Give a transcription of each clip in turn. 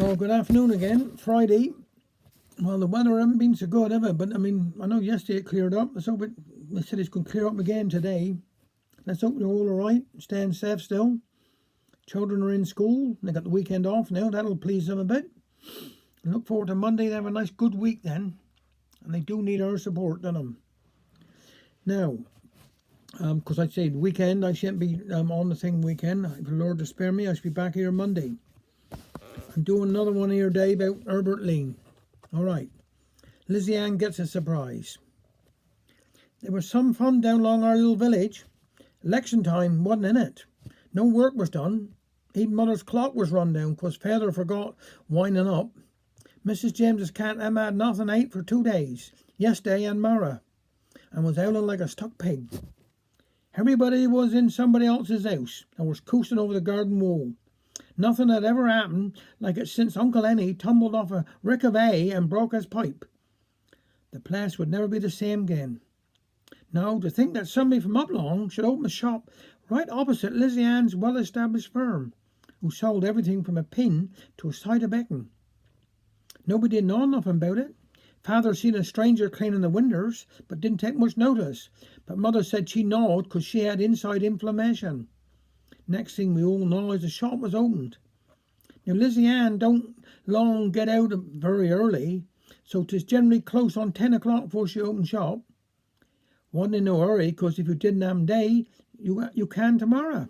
Oh, good afternoon again. Friday. Well, the weather hasn't been so good ever, but I mean, I know yesterday it cleared up. Let's hope they said it's going to clear up again today. Let's hope you're all alright, staying safe still. Children are in school. They got the weekend off now. That'll please them a bit. I look forward to Monday. They have a nice, good week then. And they do need our support, don't they? Now, because I'd say the weekend, I shan't be on the thing weekend. If the Lord to spare me, I should be back here Monday. I'm doing another one here today about Herbert Lee. All right. Lizzie Ann gets a surprise. There was some fun down along our little village. Election time wasn't in it. No work was done. Even Mother's clock was run down because Father forgot winding up. Mrs. James's cat Emma had nothing ate for 2 days, yesterday and Mara, and was howling like a stuck pig. Everybody was in somebody else's house and was coosting over the garden wall. Nothing had ever happened like it since Uncle Henny tumbled off a rick of hay and broke his pipe. The place would never be the same again. Now, to think that somebody from Uplong should open a shop right opposite Lizzie Ann's well-established firm, who sold everything from a pin to a side of bacon. Nobody did know nothing about it. Father seen a stranger cleaning the windows, but didn't take much notice. But Mother said she knowed 'cause she had inside inflammation. Next thing we all know is the shop was opened. Now Lizzie Ann don't long get out very early, so 'tis generally close on 10 o'clock before she opens shop. Wasn't in no hurry, 'cause if you didn't have day, you can tomorrow.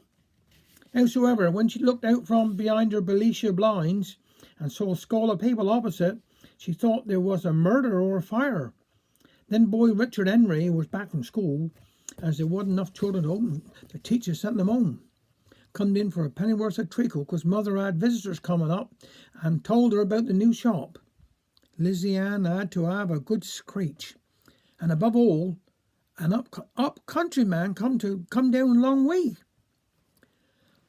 Howsoever, when she looked out from behind her Belicia blinds and saw a score of people opposite, she thought there was a murder or a fire. Then boy Richard Henry, who was back from school, as there wasn't enough children to open, the teacher sent them home. Come in for a pennyworth of treacle 'cause Mother had visitors coming up and told her about the new shop. Lizzie Ann had to have a good screech. And above all, an up country man come down a long way.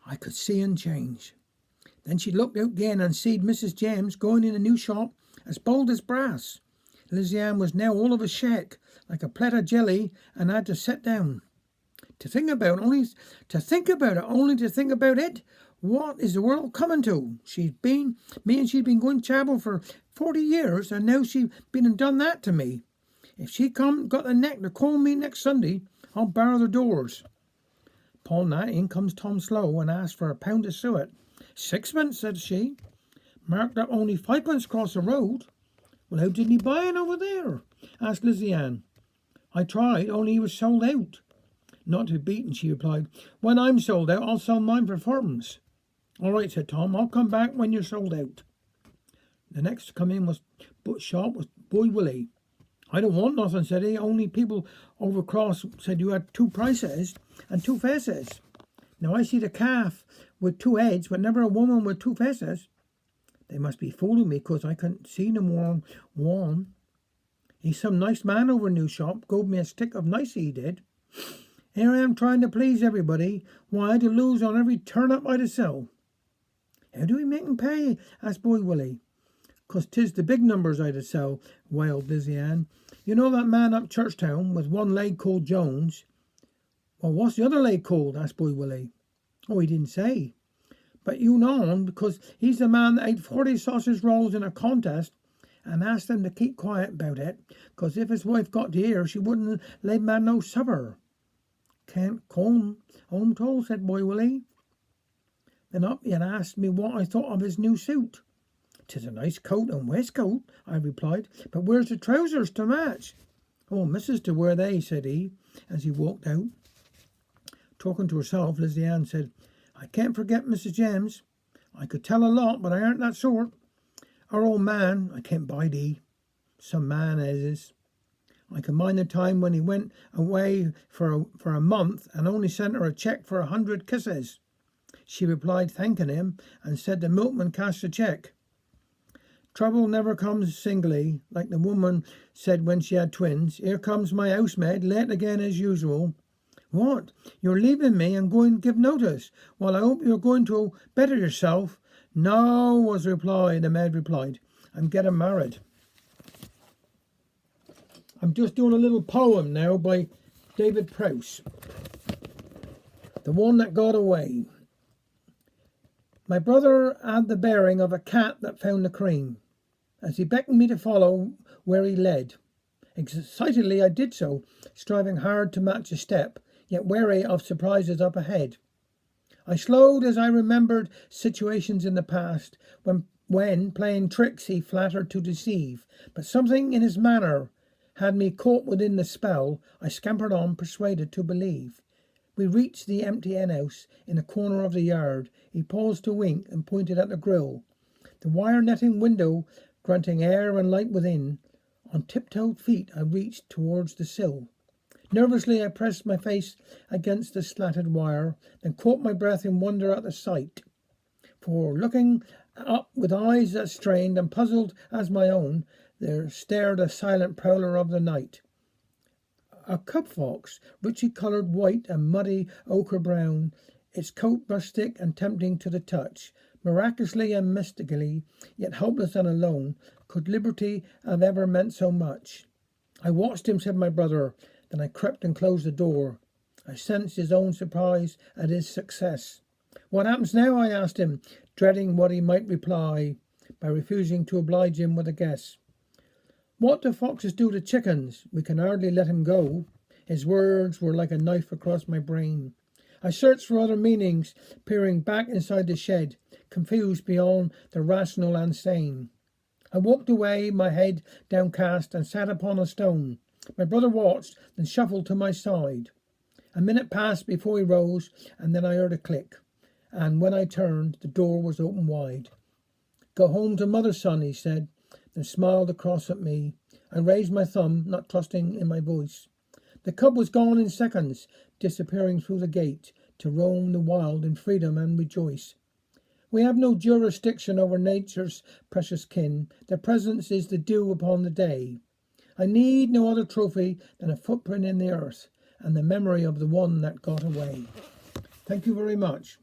I could see and change. Then she looked out again and seed Mrs. James going in a new shop as bold as brass. Lizzie Ann was now all of a shake, like a plate of jelly, and had to sit down. To think about it, what is the world coming to? She's been going chapel for 40 years, and now she's been and done that to me. If she got the neck to call me next Sunday, I'll bar the doors. Upon that, in comes Tom Slow and asked for a pound of suet. 6pence, said she. Marked up only 5pence across the road. Well, how didn't he buy it over there? Asked Lizzie Ann. I tried, only he was sold out. Not to be beaten, she replied. When I'm sold out, I'll sell mine for 4pence. All right, said Tom. I'll come back when you're sold out. The next to come in was Boy Willie. I don't want nothing, said he. Only people over across said you had 2 prices and 2 faces. Now I see the calf with 2 heads, but never a woman with 2 faces. They must be fooling me, 'cause I couldn't see no more one. He's some nice man over in new shop. Gave me a stick of nice, he did. Here I am trying to please everybody. Why, to lose on every turnip I'd sell. How do we make 'em pay? Asked Boy Willie. 'Cause 'tis the big numbers I'd sell, wailed Lizzie Ann. You know that man up Churchtown with one leg called Jones? Well, what's the other leg called? Asked Boy Willie. Oh, he didn't say. But you know him, because he's the man that ate 40 sausage rolls in a contest and asked them to keep quiet about it, 'cause if his wife got to hear, she wouldn't lay man no supper. Can't come home told, said Boy Willie. Then up he and asked me what I thought of his new suit. 'Tis a nice coat and waistcoat, I replied, but where's the trousers to match? Oh, missus to wear they, said he, as he walked out. Talking to herself, Lizzie Ann said, I can't forget Mrs. James. I could tell a lot, but I aren't that sort. Our old man, I can't bide he. Some man as is. I can mind the time when he went away for a month and only sent her a cheque for 100 kisses. She replied thanking him and said the milkman cashed the cheque. Trouble never comes singly, like the woman said when she had twins. Here comes my housemaid, late again as usual. What? You're leaving me and going to give notice? Well, I hope you're going to better yourself. No, was the reply. The maid replied. I'm getting married. I'm just doing a little poem now by David Prowse. The one that got away. My brother had the bearing of a cat that found the cream, as he beckoned me to follow where he led. Excitedly I did so, striving hard to match his step, yet wary of surprises up ahead. I slowed as I remembered situations in the past when playing tricks he flattered to deceive, but something in his manner had me caught within the spell. I scampered on, persuaded to believe. We reached the empty henhouse in a corner of the yard. He paused to wink and pointed at the grill. The wire netting window granting air and light within. On tiptoed feet I reached towards the sill. Nervously I pressed my face against the slatted wire, then caught my breath in wonder at the sight. For looking up with eyes that strained and puzzled as my own, there stared a silent prowler of the night. A cub fox, richly coloured white and muddy ochre brown, its coat rustic and tempting to the touch. Miraculously and mystically, yet hopeless and alone, could liberty have ever meant so much? I watched him, said my brother, then I crept and closed the door. I sensed his own surprise at his success. What happens now? I asked him, dreading what he might reply, by refusing to oblige him with a guess. What do foxes do to chickens? We can hardly let him go. His words were like a knife across my brain. I searched for other meanings, peering back inside the shed, confused beyond the rational and sane. I walked away, my head downcast, and sat upon a stone. My brother watched, then shuffled to my side. A minute passed before he rose, and then I heard a click. And when I turned, the door was open wide. Go home to mother, son, he said, then smiled across at me. I raised my thumb, not trusting in my voice. The cub was gone in seconds, disappearing through the gate, to roam the wild in freedom and rejoice. We have no jurisdiction over nature's precious kin. Their presence is the dew upon the day. I need no other trophy than a footprint in the earth and the memory of the one that got away. Thank you very much.